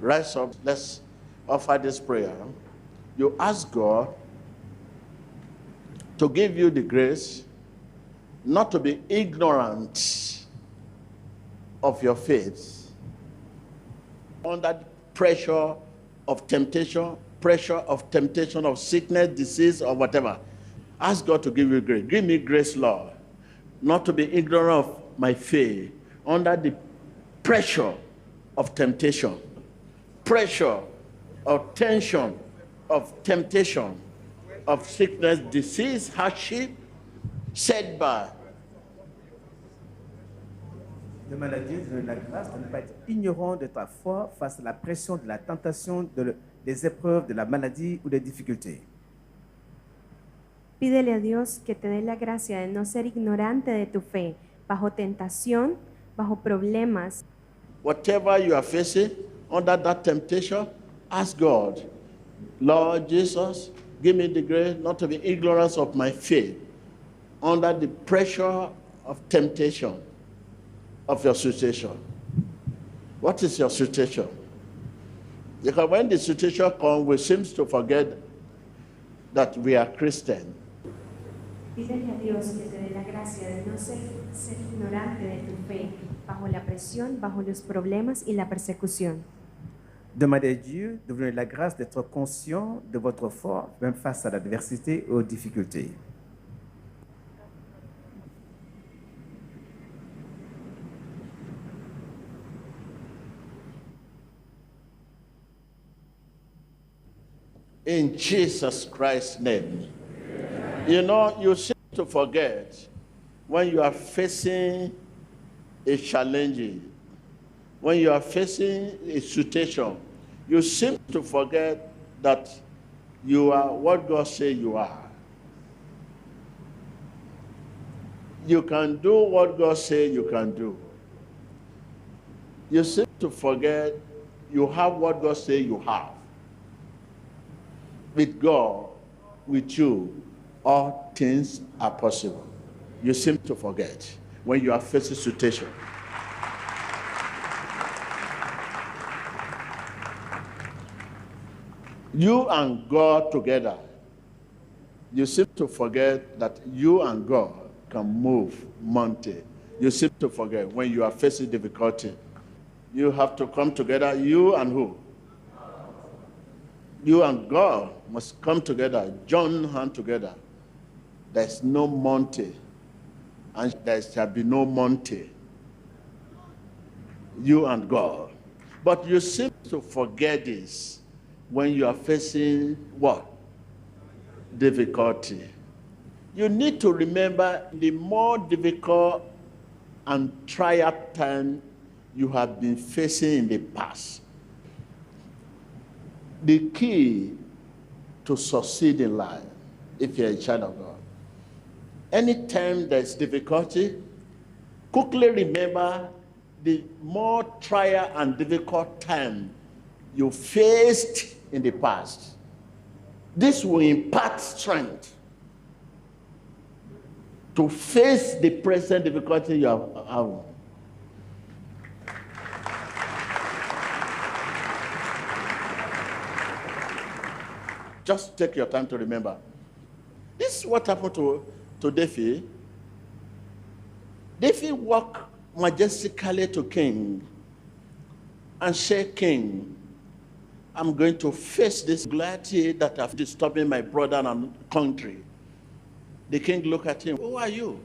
Rise up. Let's offer this prayer. You ask God to give you the grace not to be ignorant of your faith under pressure of temptation of sickness, disease, or whatever. Ask God to give you grace. Give me grace, Lord, not to be ignorant of my faith under the pressure of temptation, pressure of tension, of temptation, of sickness, disease, hardship, setback. Demande à Dieu de donner la grâce de ne pas être ignorant de ta foi face à la pression de la tentation, des épreuves, de la maladie ou des difficultés. Pídele a Dios que te dé la gracia de no ser ignorante de tu fe, bajo tentación, bajo problemas. Whatever you are facing under that temptation, ask God, Lord Jesus, give me the grace not to be ignorant of my faith under the pressure of temptation of your situation. What is your situation? Because when the situation comes, we seem to forget that we are Christian. Pídele a Dios que te dé la gracia de no ser ignorante de tu fe, bajo la presión, bajo los problemas y la persecución. Demandez à Dieu de vous donner la grâce d'être conscient de votre foi, même face à l'adversité et aux difficultés. In Jesus Christ's name. You know, you seem to forget when you are facing a challenge, when you are facing a situation, you seem to forget that you are what God says you are. You can do what God says you can do. You seem to forget you have what God says you have. With God, with you, all things are possible. You seem to forget when you are facing situation. You and God together, you seem to forget that you and God can move mountain. You seem to forget when you are facing difficulty. You have to come together, you and who? You and God must come together, join hands together. There's no mountain, and there shall be no mountain. You and God. But you seem to forget this when you are facing what? Difficulty. You need to remember the more difficult and trial time you have been facing in the past. The key to succeed in life, if you're a child of God, anytime there's difficulty, quickly remember the more trial and difficult time you faced in the past. This will impart strength to face the present difficulty you are having. Just take your time to remember. This is what happened to David. David walked majestically to king and said, King, I'm going to face this Goliath that have disturbing my brother and country. The king looked at him. Who are you?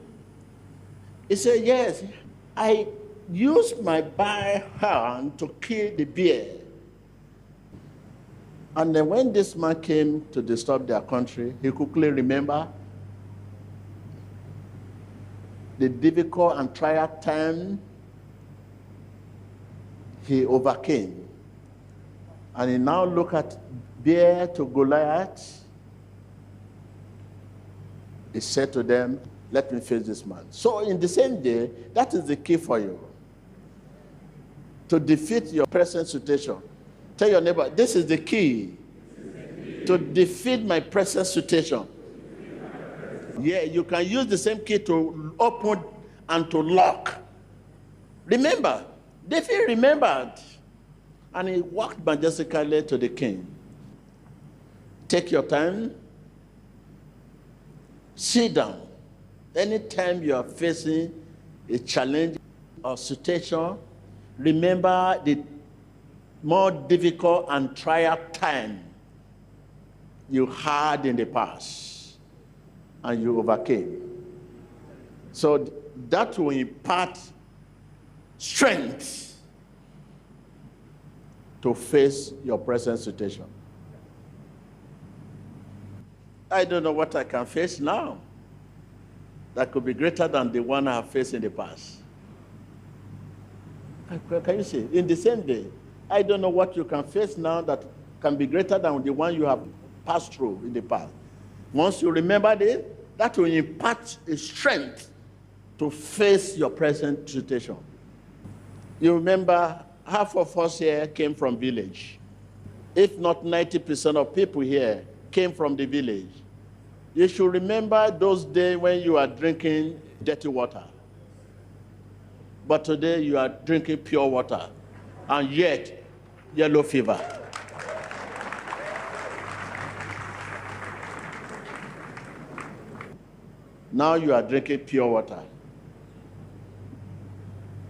He said, yes, I used my bare hand to kill the bear. And then when this man came to disturb their country, he quickly remembered the difficult and trial time he overcame. And he now look at bear to Goliath. He said to them, let me face this man. So in the same day, that is the key for you. To defeat your present situation. Tell your neighbor, this is the key to defeat my present situation. Yeah, you can use the same key to open and to lock. Remember, David remembered And he walked majestically to the king. Take your time. Sit down. Anytime you are facing a challenge or situation, remember the more difficult and trial time you had in the past and you overcame. So that will impart strength to face your present situation. I don't know what I can face now that could be greater than the one I have faced in the past. Can you see? In the same day, I don't know what you can face now that can be greater than the one you have passed through in the past. Once you remember this, that will impart a strength to face your present situation. You remember, half of us here came from village. If not 90% of people here came from the village. You should remember those days when you are drinking dirty water. But today you are drinking pure water. And yet, yellow fever. Now you are drinking pure water.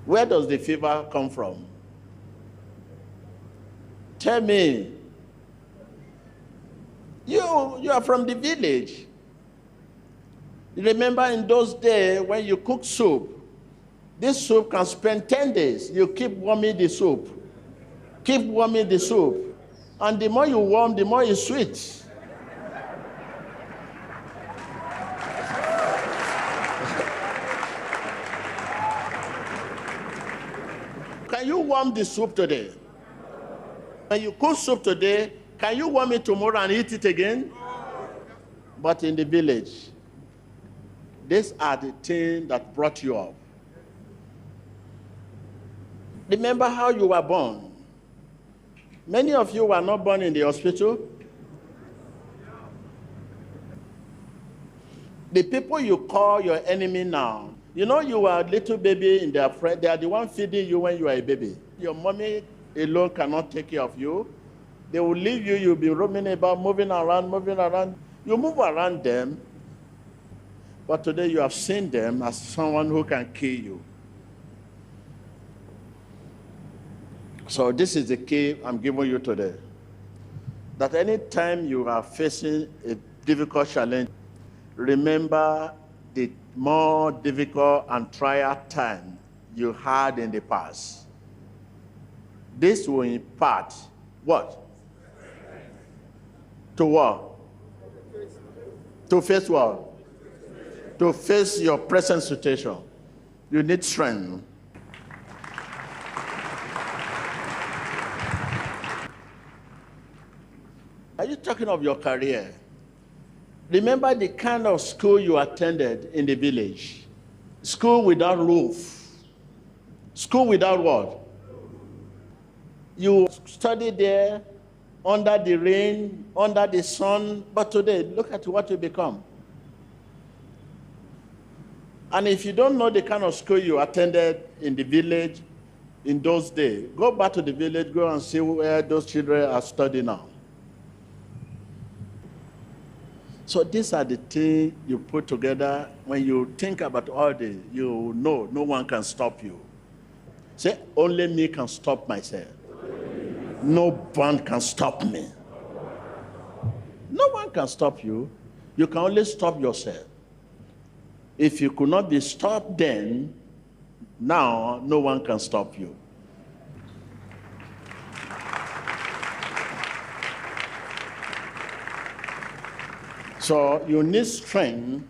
Where does the fever come from? Tell me. You are from the village. You remember in those days when you cook soup, this soup can spend 10 days. You keep warming the soup. Keep warming the soup. And the more you warm, the more it's sweet. Can you warm the soup today? When you cook soup today, can you warm it tomorrow and eat it again? But in the village, these are the things that brought you up. Remember how you were born. Many of you were not born in the hospital. The people you call your enemy now, you know you were a little baby in their friend. They are the one feeding you when you are a baby. Your mommy alone cannot take care of you. They will leave you. You'll be roaming about, moving around. You move around them. But today you have seen them as someone who can kill you. So this is the key I'm giving you today. That any time you are facing a difficult challenge, remember the more difficult and trial time you had in the past. This will impart what? To what? To face what? To face your present situation. You need strength. Are you talking of your career? Remember the kind of school you attended in the village. School without roof. School without what? You studied there under the rain, under the sun, but today, look at what you become. And if you don't know the kind of school you attended in the village in those days, go back to the village, go and see where those children are studying now. So these are the things you put together. When you think about all this, you know no one can stop you. Say, only me can stop myself. No one can stop me. No one can stop you. You can only stop yourself. If you could not be stopped then, now no one can stop you. So you need strength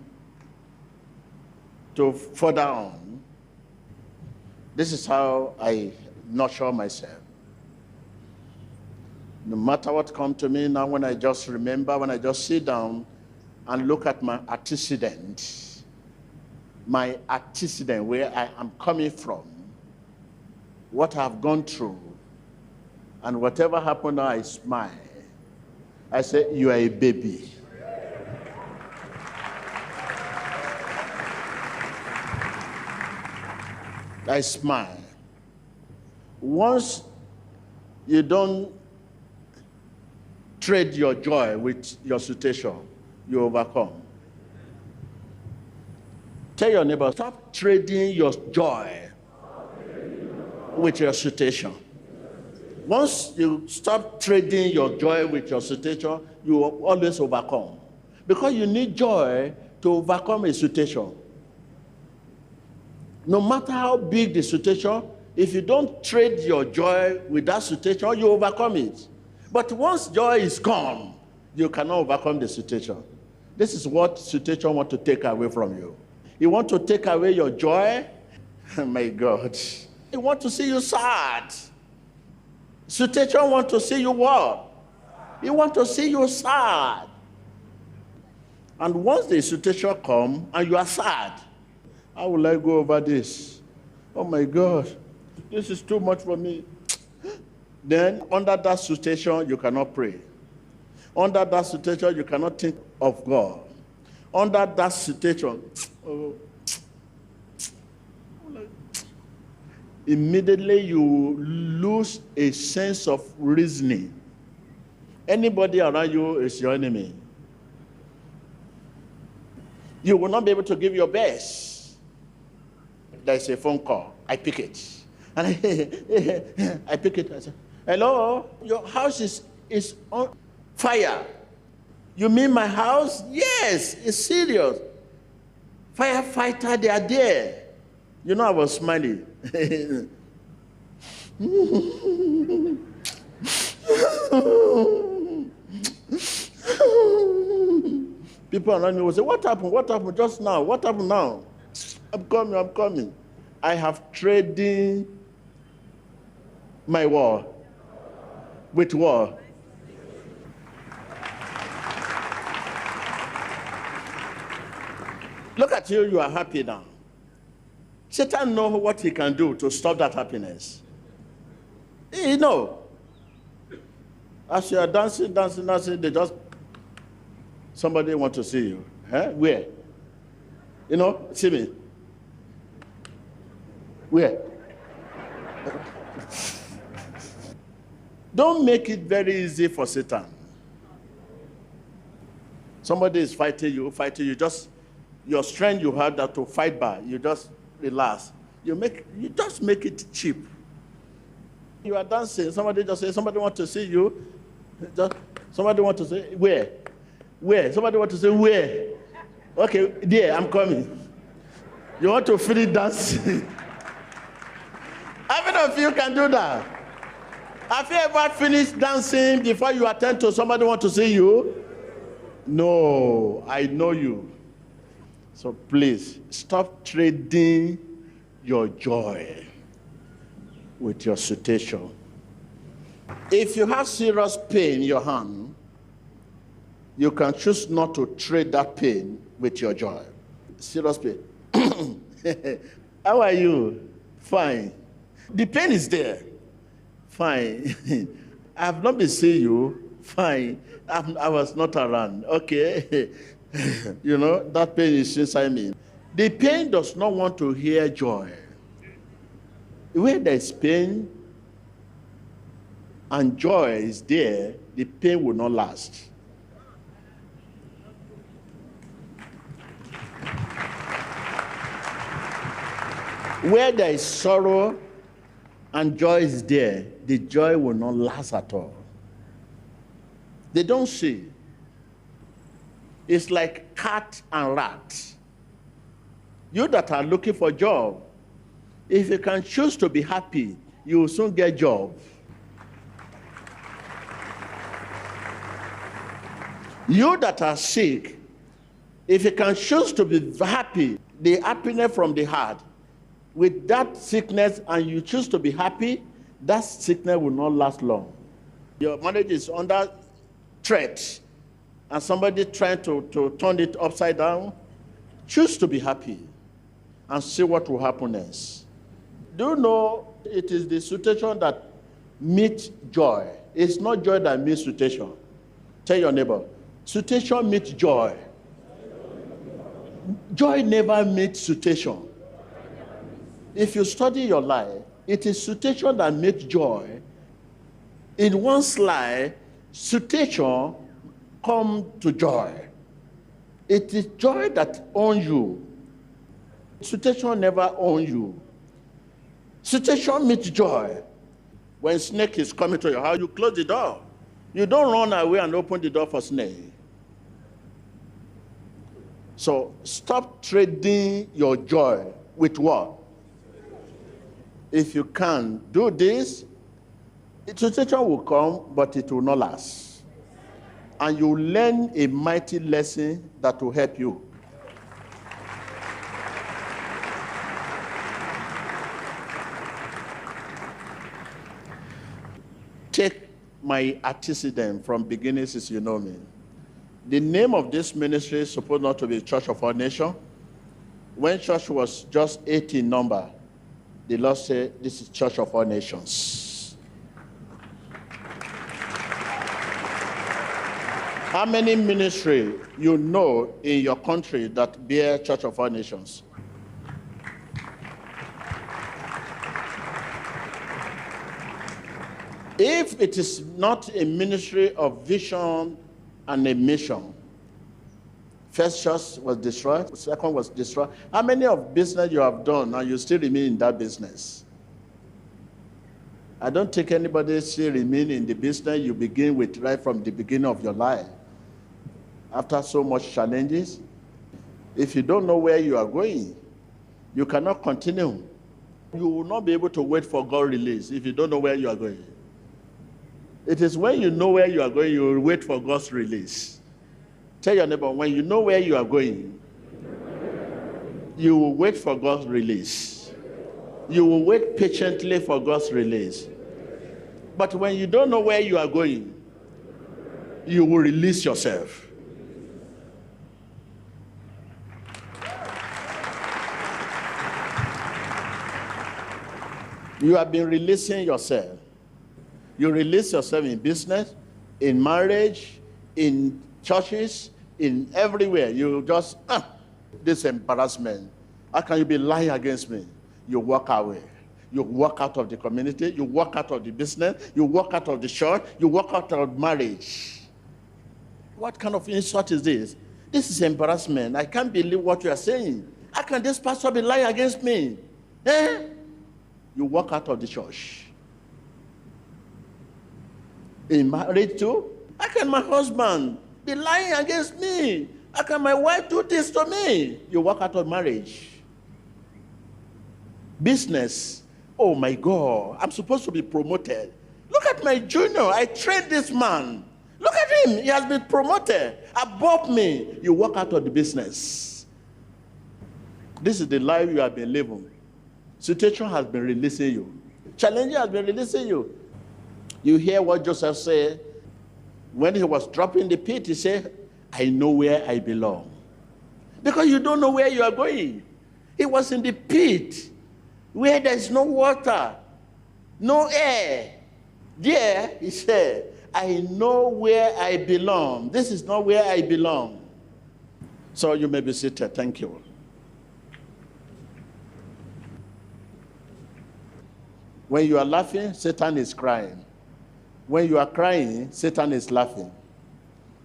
to further on. This is how I nurture myself. No matter what comes to me now, when I just remember, when I just sit down and look at my antecedent, where I am coming from, what I've gone through, and whatever happened now, I smile. I say, you are a baby. I smile. Once You don't trade your joy with your situation. You overcome. Tell your neighbor, stop trading your joy with your situation. Once you stop trading your joy with your situation, you will always overcome. Because you need joy to overcome a situation. No matter how big the situation, if you don't trade your joy with that situation, you overcome it. But once joy is gone, you cannot overcome the situation. This is what situation want to take away from you. You want to take away your joy? Oh my God. He want to see you sad. Situation want to see you what? He want to see you sad. And once the situation come and you are sad, how will I go over this? Oh my God, this is too much for me. Then under that situation, you cannot pray. Under that situation, you cannot think of God. Under that situation, immediately you lose a sense of reasoning. Anybody around you is your enemy. You will not be able to give your best. There's a phone call. I pick it. And I pick it. I say, hello? Your house is on fire. You mean my house? Yes, it's serious. Firefighter, they are there. You know, I was smiling. People around me will say, what happened? What happened just now? What happened now? I'm coming. I have traded my war with war. Look at you, you are happy now. Satan knows what he can do to stop that happiness. You know, as you are dancing, they just, somebody want to see you. Where? You know, see me. Where? Don't make it very easy for Satan. Somebody is fighting you, just, your strength you have that to fight by, you just relax. You just make it cheap. You are dancing, somebody just say, somebody want to see you. Somebody want to say, where? Where? Somebody want to say, where? Okay, there, I'm coming. You want to finish dancing? How many of you can do that? Have you ever finished dancing before you attend to somebody want to see you? No, I know you. So please, stop trading your joy with your situation. If you have serious pain in your hand, you can choose not to trade that pain with your joy. Serious pain. How are you? Fine. The pain is there. Fine. I have not been seeing you. Fine. I was not around. Okay. You know, that pain is inside me. The pain does not want to hear joy. Where there is pain and joy is there, the pain will not last. Where there is sorrow and joy is there, the joy will not last at all. They don't see. It's like cat and rat. You that are looking for a job, if you can choose to be happy, you will soon get a job. You that are sick, if you can choose to be happy, the happiness from the heart, with that sickness and you choose to be happy, that sickness will not last long. Your marriage is under threat and somebody trying to turn it upside down. Choose to be happy and see what will happen next. Do you know it is the situation that meets joy? It's not joy that meets situation. Tell your neighbor, situation meets joy. Joy never meets situation. If you study your life, it is situation that makes joy. In one slide, situation come to joy. It is joy that owns you. Situation never owns you. Situation meets joy. When snake is coming to your house, you close the door. You don't run away and open the door for snake. So stop trading your joy with what? If you can do this, the situation will come, but it will not last. And you learn a mighty lesson that will help you. Take my antecedent from beginning since you know me. The name of this ministry is supposed not to be Church of All Nations. When church was just 8 in number, the Lord said, this is Church of All Nations. How many ministry you know in your country that bear Church of All Nations? If it is not a ministry of vision and a mission, first church was destroyed, second was destroyed. How many of business you have done and you still remain in that business? I don't think anybody still remain in the business you begin with right from the beginning of your life. After so much challenges, if you don't know where you are going, you cannot continue. You will not be able to wait for God's release if you don't know where you are going. It is when you know where you are going, you will wait for God's release. Tell your neighbor, when you know where you are going, you will wait for God's release. You will wait patiently for God's release. But when you don't know where you are going, you will release yourself. You have been releasing yourself. You release yourself in business, in marriage, in churches, in everywhere. You just, this embarrassment. How can you be lying against me? You walk away. You walk out of the community. You walk out of the business. You walk out of the church. You walk out of marriage. What kind of insult is this? This is embarrassment. I can't believe what you are saying. How can this pastor be lying against me? You walk out of the church. In marriage too, how can my husband be lying against me? How can my wife do this to me? You walk out of marriage. Business, oh my God, I'm supposed to be promoted. Look at my junior, I trained this man. Look at him, he has been promoted above me. You walk out of the business. This is the life you have been living. Situation has been releasing you. Challenge has been releasing you. You hear what Joseph said when he was dropping the pit. He said, I know where I belong. Because you don't know where you are going. He was in the pit where there is no water, no air. There, he said, I know where I belong. This is not where I belong. So you may be seated. Thank you. When you are laughing, Satan is crying. When you are crying, Satan is laughing.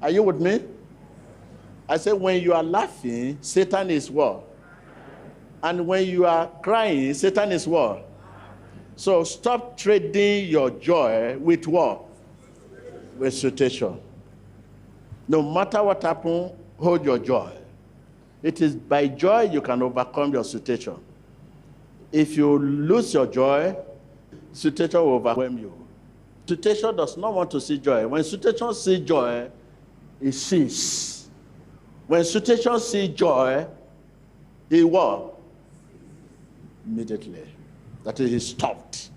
Are you with me? I said, when you are laughing, Satan is what? And when you are crying, Satan is what? So stop trading your joy with what? With situation. No matter what happens, hold your joy. It is by joy you can overcome your situation. If you lose your joy, situation will overwhelm you. Situation does not want to see joy. When situation sees joy, it ceases. When situation sees joy, it what? Immediately. That is, he stopped.